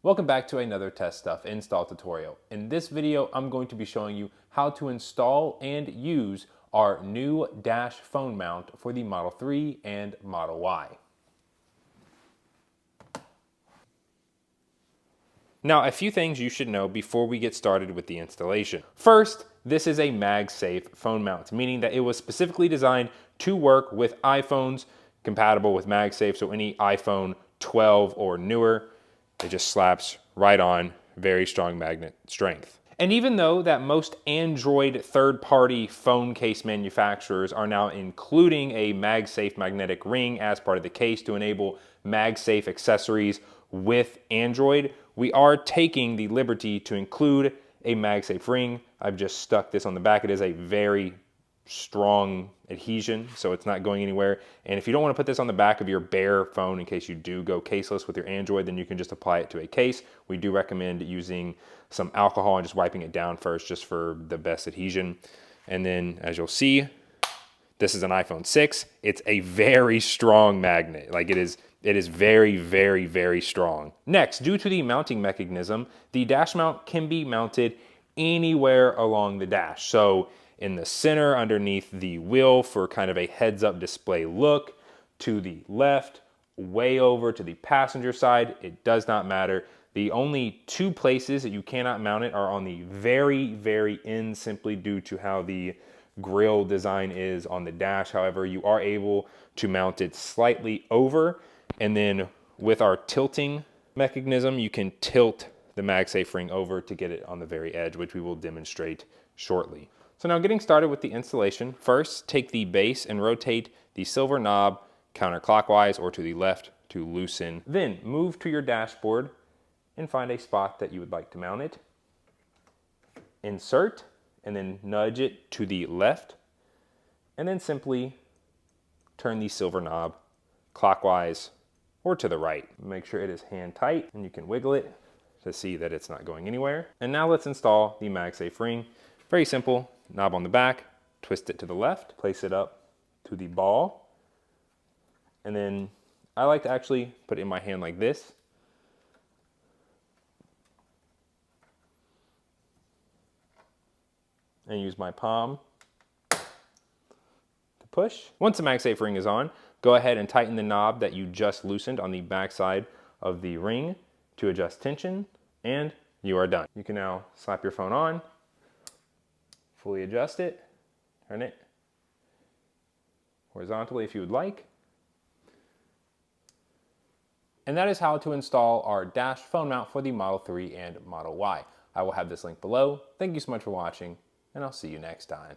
Welcome back to another Tesstuff install tutorial. In this video, I'm going to be showing you how to install and use our new Dash phone mount for the Model 3 and Model Y. Now, a few things you should know before we get started with the installation. First, this is a MagSafe phone mount, meaning that it was specifically designed to work with iPhones compatible with MagSafe, so any iPhone 12 or newer. It just slaps right on, very strong magnet strength. And even though that most Android third-party phone case manufacturers are now including a MagSafe magnetic ring as part of the case to enable MagSafe accessories with Android, we are taking the liberty to include a MagSafe ring. I've just stuck this on the back. It is a very strong adhesion, so it's not going anywhere. And if you don't want to put this on the back of your bare phone in case you do go caseless with your Android, then you can just apply it to a case. We do recommend using some alcohol and just wiping it down first just for the best adhesion. And then as you'll see, this is an iPhone 6. It's a very strong magnet. Like it is very, very, very strong. Next, due to the mounting mechanism, the dash mount can be mounted anywhere along the dash. So in the center underneath the wheel for kind of a heads-up display look, to the left, way over to the passenger side, it does not matter. The only two places that you cannot mount it are on the very, very end, simply due to how the grille design is on the dash. However, you are able to mount it slightly over, and then with our tilting mechanism, you can tilt the MagSafe ring over to get it on the very edge, which we will demonstrate shortly. So now getting started with the installation, first take the base and rotate the silver knob counterclockwise or to the left to loosen. Then move to your dashboard and find a spot that you would like to mount it. Insert and then nudge it to the left, and then simply turn the silver knob clockwise or to the right. Make sure it is hand tight and you can wiggle it to see that it's not going anywhere. And now let's install the MagSafe ring. Very simple. Knob on the back, twist it to the left, place it up to the ball, and then I like to actually put it in my hand like this. And use my palm to push. Once the MagSafe ring is on, go ahead and tighten the knob that you just loosened on the back side of the ring to adjust tension, and you are done. You can now slap your phone on, fully adjust it, turn it horizontally if you would like. And that is how to install our Dash phone mount for the Model 3 and Model Y. I will have this link below. Thank you so much for watching, and I'll see you next time.